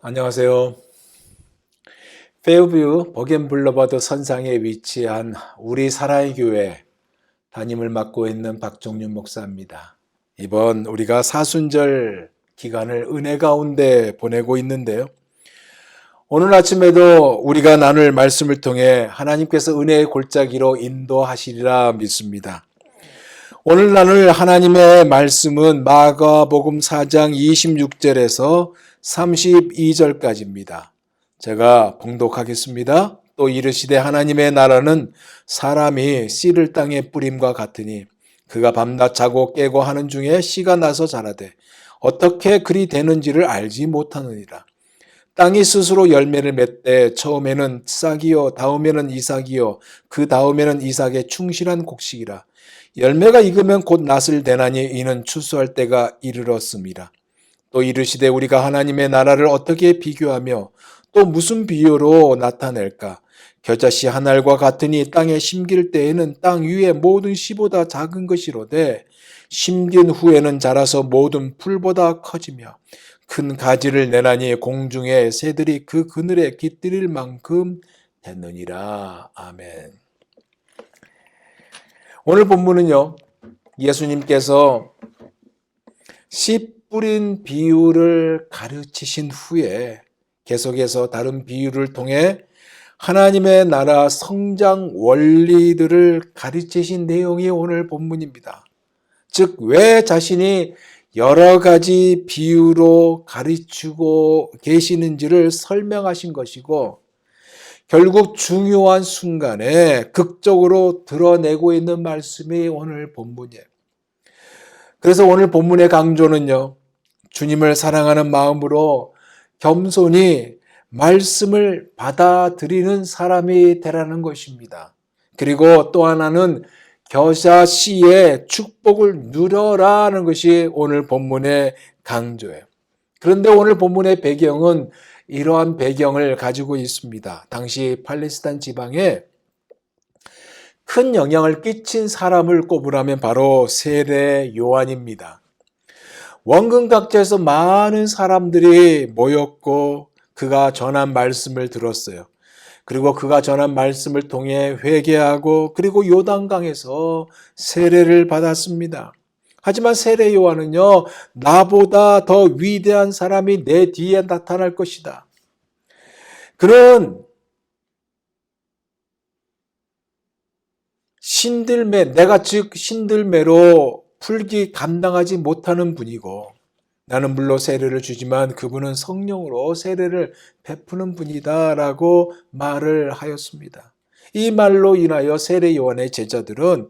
안녕하세요. 페어뷰 버겐블러버드 선상에 위치한 우리 사랑의 교회 담임을 맡고 있는 박종윤 목사입니다. 이번 우리가 사순절 기간을 은혜 가운데 보내고 있는데요. 오늘 아침에도 우리가 나눌 말씀을 통해 하나님께서 은혜의 골짜기로 인도하시리라 믿습니다. 오늘 나눌 하나님의 말씀은 마가복음 4장 26절에서 32절까지입니다. 제가 봉독하겠습니다. 또 이르시되 하나님의 나라는 사람이 씨를 땅에 뿌림과 같으니 그가 밤낮 자고 깨고 하는 중에 씨가 나서 자라되 어떻게 그리 되는지를 알지 못하느니라. 땅이 스스로 열매를 맺되 처음에는 싹이요 다음에는 이삭이요 그 다음에는 이삭의 충실한 곡식이라. 열매가 익으면 곧 낫을 대나니 이는 추수할 때가 이르렀음이라. 또 이르시되 우리가 하나님의 나라를 어떻게 비교하며 또 무슨 비유로 나타낼까? 겨자씨 한 알과 같으니 땅에 심길 때에는 땅 위의 모든 씨보다 작은 것이로되 심긴 후에는 자라서 모든 풀보다 커지며 큰 가지를 내나니 공중의 새들이 그 그늘에 깃들일 만큼 됐느니라. 아멘. 오늘 본문은요, 예수님께서 씨 뿌린 비유를 가르치신 후에 계속해서 다른 비유를 통해 하나님의 나라 성장 원리들을 가르치신 내용이 오늘 본문입니다. 즉, 왜 자신이 여러 가지 비유로 가르치고 계시는지를 설명하신 것이고, 결국 중요한 순간에 극적으로 드러내고 있는 말씀이 오늘 본문이에요. 그래서 오늘 본문의 강조는요, 주님을 사랑하는 마음으로 겸손히 말씀을 받아들이는 사람이 되라는 것입니다. 그리고 또 하나는 겨자씨의 축복을 누려라는 것이 오늘 본문의 강조예요. 그런데 오늘 본문의 배경은 이러한 배경을 가지고 있습니다. 당시 팔레스타인 지방에 큰 영향을 끼친 사람을 꼽으라면 바로 세례 요한입니다. 원근 각지에서 많은 사람들이 모였고 그가 전한 말씀을 들었어요. 그리고 그가 전한 말씀을 통해 회개하고 그리고 요단강에서 세례를 받았습니다. 하지만 세례 요한은요, 나보다 더 위대한 사람이 내 뒤에 나타날 것이다. 그런 신들매, 내가 즉 신들매로 풀기 감당하지 못하는 분이고 나는 물로 세례를 주지만 그분은 성령으로 세례를 베푸는 분이다라고 말을 하였습니다. 이 말로 인하여 세례 요한의 제자들은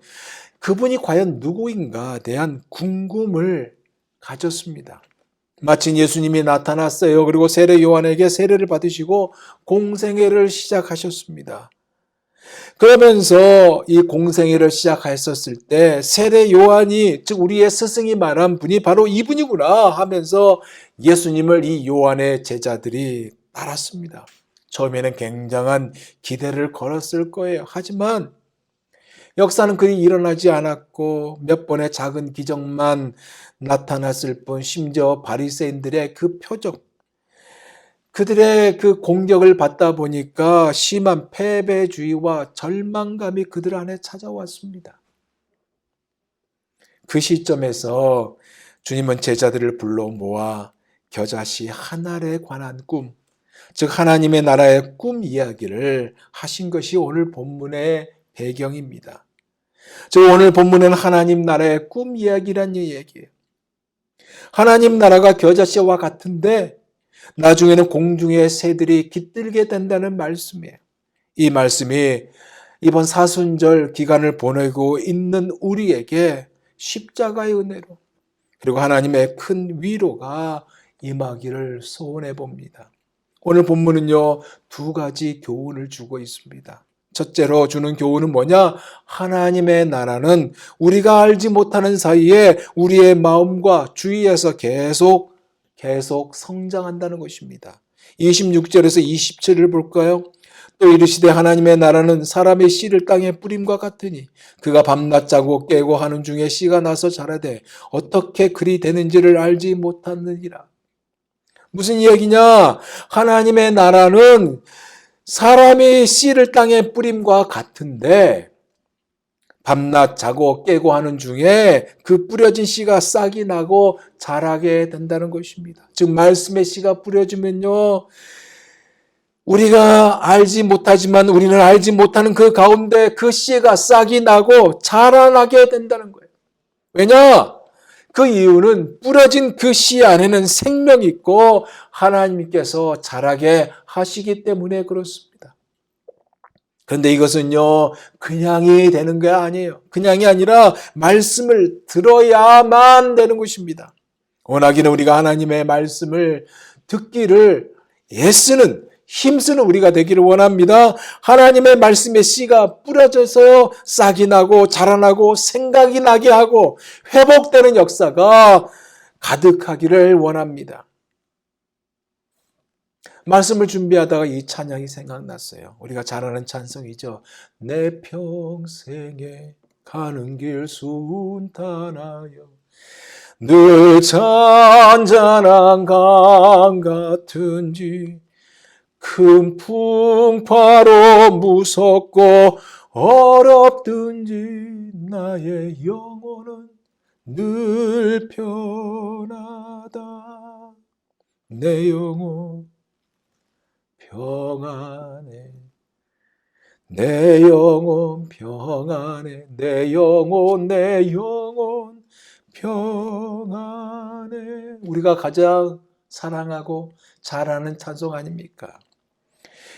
그분이 과연 누구인가에 대한 궁금을 가졌습니다. 마침 예수님이 나타났어요. 그리고 세례 요한에게 세례를 받으시고 공생애를 시작하셨습니다. 그러면서 이 공생애를 시작했었을 때 세례 요한이, 즉 우리의 스승이 말한 분이 바로 이분이구나 하면서 예수님을 이 요한의 제자들이 따랐습니다. 처음에는 굉장한 기대를 걸었을 거예요. 하지만 역사는 그리 일어나지 않았고 몇 번의 작은 기적만 나타났을 뿐, 심지어 바리새인들의 그 표적, 그들의 그 공격을 받다 보니까 심한 패배주의와 절망감이 그들 안에 찾아왔습니다. 그 시점에서 주님은 제자들을 불러 모아 겨자씨 한 알에 관한 꿈, 즉 하나님의 나라의 꿈 이야기를 하신 것이 오늘 본문의 배경입니다. 즉 오늘 본문은 하나님 나라의 꿈 이야기란 얘기예요. 하나님 나라가 겨자씨와 같은데 나중에는 공중의 새들이 깃들게 된다는 말씀이에요. 이 말씀이 이번 사순절 기간을 보내고 있는 우리에게 십자가의 은혜로 그리고 하나님의 큰 위로가 임하기를 소원해 봅니다. 오늘 본문은요, 두 가지 교훈을 주고 있습니다. 첫째로 주는 교훈은 뭐냐? 하나님의 나라는 우리가 알지 못하는 사이에 우리의 마음과 주위에서 계속 성장한다는 것입니다. 26절에서 27절을 볼까요? 또 이르시되 하나님의 나라는 사람의 씨를 땅에 뿌림과 같으니 그가 밤낮 자고 깨고 하는 중에 씨가 나서 자라되 어떻게 그리 되는지를 알지 못하느니라. 무슨 이야기냐? 하나님의 나라는 사람이 씨를 땅에 뿌림과 같은데 밤낮 자고 깨고 하는 중에 그 뿌려진 씨가 싹이 나고 자라게 된다는 것입니다. 즉 말씀의 씨가 뿌려지면요, 우리가 알지 못하지만 우리는 알지 못하는 그 가운데 그 씨가 싹이 나고 자라나게 된다는 거예요. 왜냐? 그 이유는 뿌려진 그 씨 안에는 생명이 있고 하나님께서 자라게 하시기 때문에 그렇습니다. 그런데 이것은요, 그냥이 되는 게 아니에요. 그냥이 아니라 말씀을 들어야만 되는 것입니다. 원하기는 우리가 하나님의 말씀을 듣기를 애쓰는, 힘쓰는 우리가 되기를 원합니다. 하나님의 말씀의 씨가 뿌려져서 싹이 나고 자라나고 생각이 나게 하고 회복되는 역사가 가득하기를 원합니다. 말씀을 준비하다가 이 찬양이 생각났어요. 우리가 잘 아는 찬송이죠. 내 평생에 가는 길 순탄하여 늘 잔잔한 강 같은지 큰 풍파로 무섭고 어렵든지 나의 영혼은 늘 편하다. 내 영혼 평안해. 내 영혼 평안해. 내 영혼 평안해. 우리가 가장 사랑하고 잘 아는 찬송 아닙니까?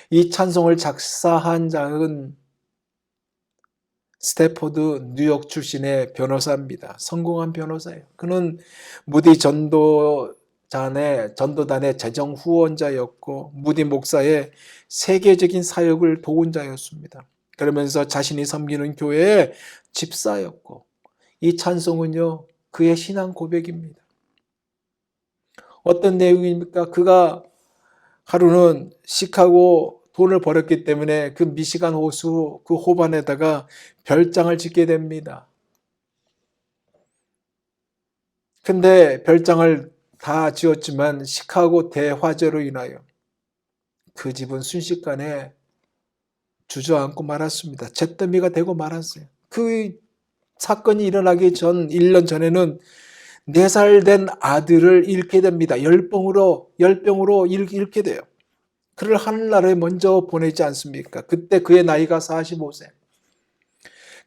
이 찬송을 작사한 자는 스태포드 뉴욕 출신의 변호사입니다. 성공한 변호사예요. 그는 무디 전도단의 재정 후원자였고 무디 목사의 세계적인 사역을 도운 자였습니다. 그러면서 자신이 섬기는 교회의 집사였고 이 찬송은요, 그의 신앙 고백입니다. 어떤 내용입니까? 그가 하루는 시카고 돈을 벌었기 때문에 그 미시간 호수 그 호반에다가 별장을 짓게 됩니다. 근데 별장을 다 지었지만 시카고 대화재로 인하여 그 집은 순식간에 주저앉고 말았습니다. 잿더미가 되고 말았어요. 그 사건이 일어나기 전 1년 전에는 4살 된 아들을 잃게 됩니다. 열병으로 잃게 돼요. 그를 하늘나라에 먼저 보내지 않습니까? 그때 그의 나이가 45세.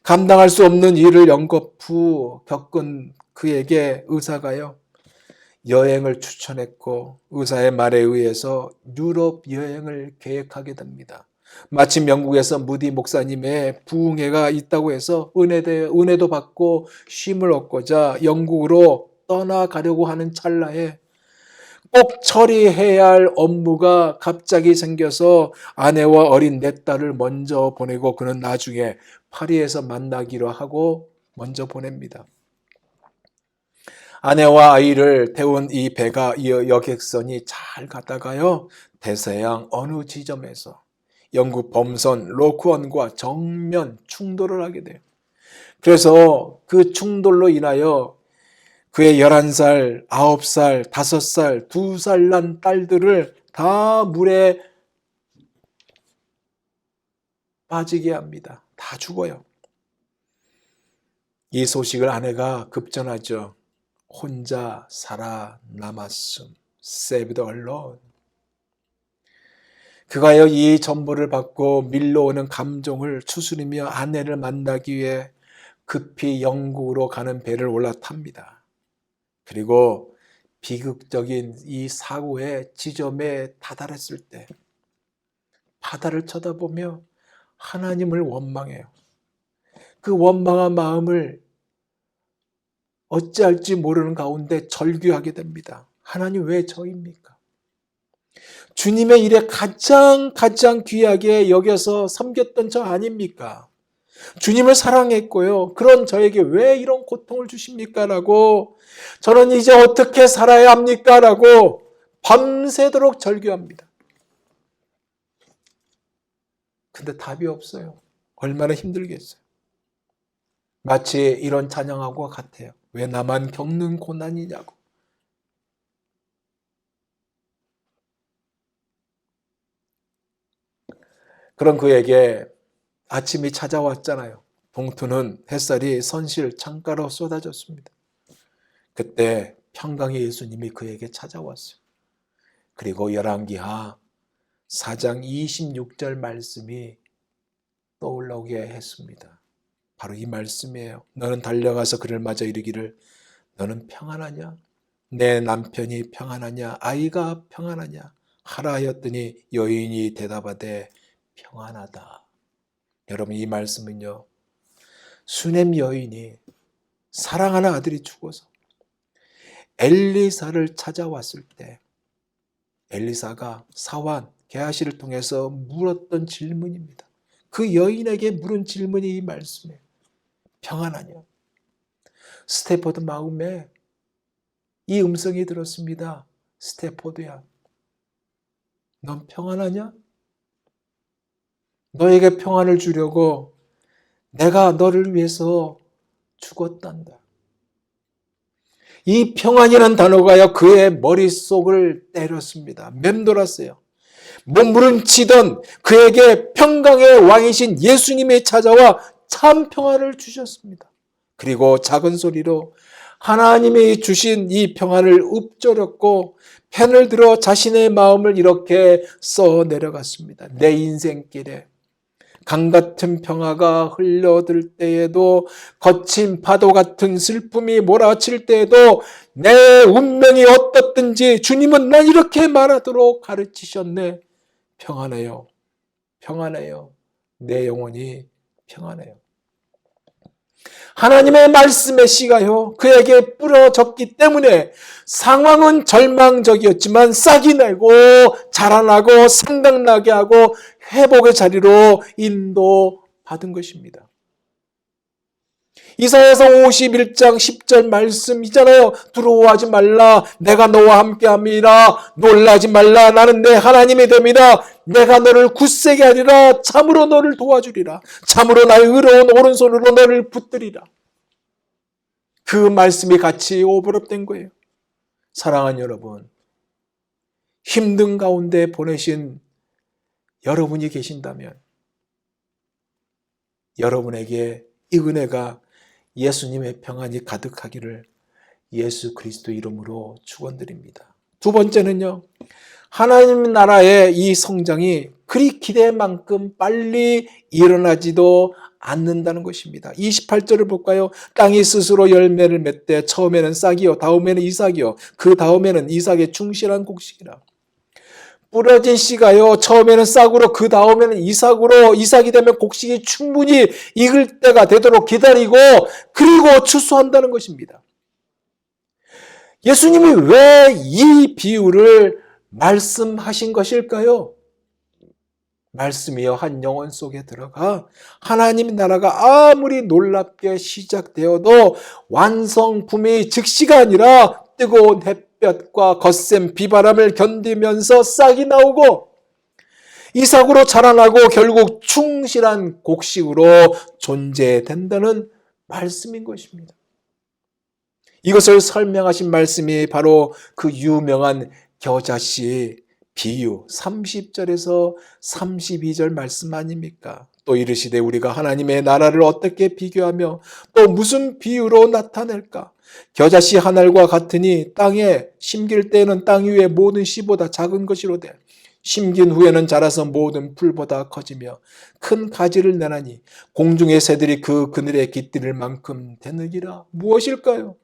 감당할 수 없는 일을 연거푸 겪은 그에게 의사가요, 여행을 추천했고 의사의 말에 의해서 유럽 여행을 계획하게 됩니다. 마침 영국에서 무디 목사님의 부흥회가 있다고 해서 은혜도 받고 쉼을 얻고자 영국으로 떠나가려고 하는 찰나에 꼭 처리해야 할 업무가 갑자기 생겨서 아내와 어린 4딸을 먼저 보내고 그는 나중에 파리에서 만나기로 하고 먼저 보냅니다. 아내와 아이를 태운 이 배가 여객선이 잘 가다가요, 대서양 어느 지점에서 영국 범선 로크원과 정면 충돌을 하게 돼요. 그래서 그 충돌로 인하여 그의 11살, 9살, 5살, 2살 난 딸들을 다 물에 빠지게 합니다. 다 죽어요. 이 소식을 아내가 급전하죠. 혼자 살아남았음. Saved alone. 그가요, 이 전보를 받고 밀려오는 감정을 추스리며 아내를 만나기 위해 급히 영국으로 가는 배를 올라탑니다. 그리고 비극적인 이 사고의 지점에 다다랐을 때 바다를 쳐다보며 하나님을 원망해요. 그 원망한 마음을 어찌할지 모르는 가운데 절규하게 됩니다. 하나님 왜 저입니까? 주님의 일에 가장 귀하게 여겨서 섬겼던 저 아닙니까? 주님을 사랑했고요. 그런 저에게 왜 이런 고통을 주십니까? 라고 저는 이제 어떻게 살아야 합니까? 라고 밤새도록 절규합니다. 근데 답이 없어요. 얼마나 힘들겠어요. 마치 이런 찬양하고 같아요. 왜 나만 겪는 고난이냐고. 그런 그에게 아침이 찾아왔잖아요. 동트는 햇살이 선실 창가로 쏟아졌습니다. 그때 평강의 예수님이 그에게 찾아왔어요. 그리고 열왕기하 4장 26절 말씀이 떠올라오게 했습니다. 바로 이 말씀이에요. 너는 달려가서 그를 맞아 이르기를 너는 평안하냐? 내 남편이 평안하냐? 아이가 평안하냐? 하라 하였더니 여인이 대답하되 평안하다. 여러분, 이 말씀은요, 수넴 여인이 사랑하는 아들이 죽어서 엘리사를 찾아왔을 때 엘리사가 사환 게하시를 통해서 물었던 질문입니다. 그 여인에게 물은 질문이 이 말씀이에요. 평안하냐? 스테포드 마음에 이 음성이 들었습니다. 스테포드야, 넌 평안하냐? 너에게 평안을 주려고 내가 너를 위해서 죽었단다. 이 평안이라는 단어가요, 그의 머릿속을 때렸습니다. 맴돌았어요. 몸부림치던 그에게 평강의 왕이신 예수님이 찾아와 참 평안을 주셨습니다. 그리고 작은 소리로 하나님이 주신 이 평안을 읊조렸고 펜을 들어 자신의 마음을 이렇게 써 내려갔습니다. 내 인생길에 강같은 평화가 흘러들 때에도, 거친 파도 같은 슬픔이 몰아칠 때에도 내 운명이 어떻든지 주님은 난 이렇게 말하도록 가르치셨네. 평안해요. 평안해요. 내 영혼이 평안해요. 하나님의 말씀의 씨가요, 그에게 뿌려졌기 때문에 상황은 절망적이었지만 싹이 나고 자라나고 생각나게 하고 회복의 자리로 인도받은 것입니다. 이사야서 51장 10절 말씀이잖아요. 두려워하지 말라, 내가 너와 함께함이라. 놀라지 말라, 나는 내 하나님이 됩니다. 내가 너를 굳세게 하리라. 참으로 너를 도와주리라. 참으로 나의 의로운 오른손으로 너를 붙들리라. 그 말씀이 같이 오버랩된 거예요. 사랑하는 여러분, 힘든 가운데 보내신 여러분이 계신다면 여러분에게 이 은혜가 예수님의 평안이 가득하기를 예수 그리스도 이름으로 축원드립니다. 두 번째는요, 하나님 나라의 이 성장이 그리 기대한 만큼 빨리 일어나지도 않는다는 것입니다. 28절을 볼까요? 땅이 스스로 열매를 맺되 처음에는 싹이요 다음에는 이삭이요 그 다음에는 이삭의 충실한 곡식이라. 뿌려진 씨가요, 처음에는 싹으로 그 다음에는 이삭으로, 이삭이 되면 곡식이 충분히 익을 때가 되도록 기다리고 그리고 추수한다는 것입니다. 예수님이 왜 이 비유를 말씀하신 것일까요? 말씀이요, 한 영혼 속에 들어가 하나님 나라가 아무리 놀랍게 시작되어도 완성품이 즉시가 아니라 뜨거운 햇볕과 거센 비바람을 견디면서 싹이 나오고 이삭으로 자라나고 결국 충실한 곡식으로 존재된다는 말씀인 것입니다. 이것을 설명하신 말씀이 바로 그 유명한 겨자씨 비유 30절에서 32절 말씀 아닙니까? 또 이르시되 우리가 하나님의 나라를 어떻게 비교하며 또 무슨 비유로 나타낼까? 겨자씨 한 알과 같으니 땅에 심길 때에는 땅 위의 모든 씨보다 작은 것이로되 심긴 후에는 자라서 모든 풀보다 커지며 큰 가지를 내나니 공중의 새들이 그 그늘에 깃들일 만큼 되느니라. 무엇일까요?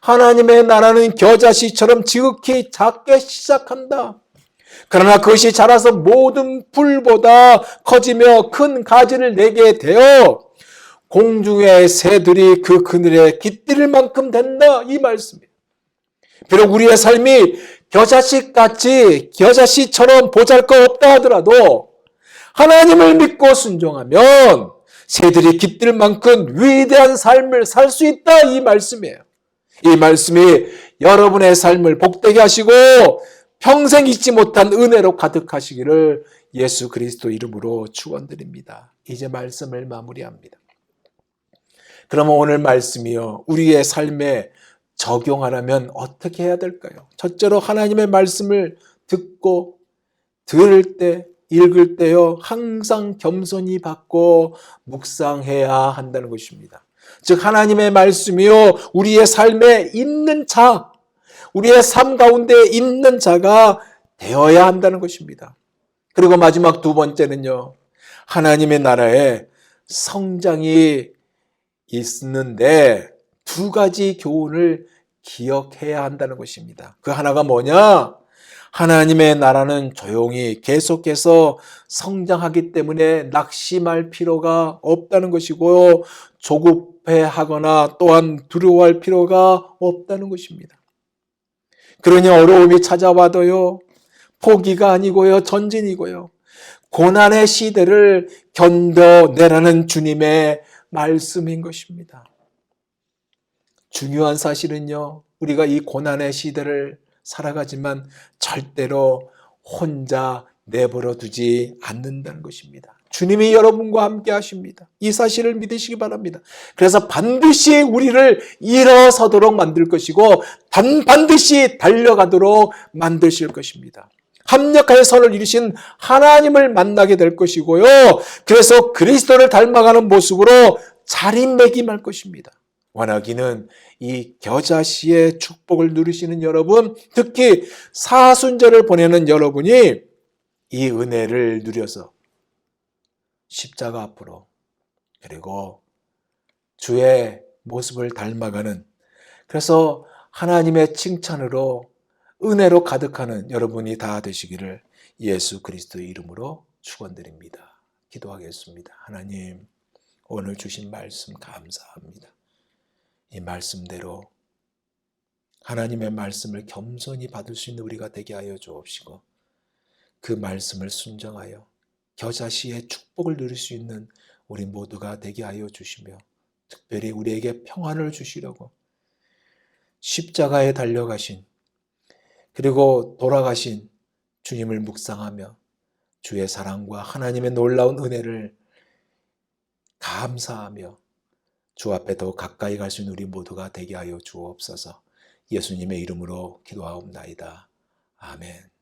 하나님의 나라는 겨자씨처럼 지극히 작게 시작한다. 그러나 그것이 자라서 모든 풀보다 커지며 큰 가지를 내게 되어 공중의 새들이 그 그늘에 깃들일 만큼 된다. 이 말씀이에요. 비록 우리의 삶이 겨자씨같이 겨자씨처럼 보잘것없다 하더라도 하나님을 믿고 순종하면 새들이 깃들 만큼 위대한 삶을 살 수 있다. 이 말씀이에요. 이 말씀이 여러분의 삶을 복되게 하시고 평생 잊지 못한 은혜로 가득하시기를 예수 그리스도 이름으로 축원드립니다. 이제 말씀을 마무리합니다. 그러면 오늘 말씀이요, 우리의 삶에 적용하려면 어떻게 해야 될까요? 첫째로 하나님의 말씀을 듣고 들을 때 읽을 때요 항상 겸손히 받고 묵상해야 한다는 것입니다. 즉 하나님의 말씀이요 우리의 삶에 있는 자, 우리의 삶 가운데 있는 자가 되어야 한다는 것입니다. 그리고 마지막 두 번째는요, 하나님의 나라에 성장이 있는데 두 가지 교훈을 기억해야 한다는 것입니다. 그 하나가 뭐냐? 하나님의 나라는 조용히 계속해서 성장하기 때문에 낙심할 필요가 없다는 것이고요. 조급해하거나 또한 두려워할 필요가 없다는 것입니다. 그러니 어려움이 찾아와도요. 포기가 아니고요. 전진이고요. 고난의 시대를 견뎌내라는 주님의 말씀인 것입니다. 중요한 사실은요. 우리가 이 고난의 시대를 살아가지만 절대로 혼자 내버려 두지 않는다는 것입니다. 주님이 여러분과 함께 하십니다. 이 사실을 믿으시기 바랍니다. 그래서 반드시 우리를 일어서도록 만들 것이고 반드시 달려가도록 만드실 것입니다. 합력하여 선을 이루신 하나님을 만나게 될 것이고요. 그래서 그리스도를 닮아가는 모습으로 자리매김할 것입니다. 원하기는 이 겨자씨의 축복을 누리시는 여러분, 특히 사순절을 보내는 여러분이 이 은혜를 누려서 십자가 앞으로 그리고 주의 모습을 닮아가는, 그래서 하나님의 칭찬으로 은혜로 가득하는 여러분이 다 되시기를 예수 그리스도의 이름으로 축원드립니다. 기도하겠습니다. 하나님, 오늘 주신 말씀 감사합니다. 이 말씀대로 하나님의 말씀을 겸손히 받을 수 있는 우리가 되게 하여 주옵시고 그 말씀을 순종하여 겨자씨의 축복을 누릴 수 있는 우리 모두가 되게 하여 주시며 특별히 우리에게 평안을 주시려고 십자가에 달려가신 그리고 돌아가신 주님을 묵상하며 주의 사랑과 하나님의 놀라운 은혜를 감사하며 주 앞에 더 가까이 갈 수 있는 우리 모두가 되게 하여 주옵소서. 예수님의 이름으로 기도하옵나이다. 아멘.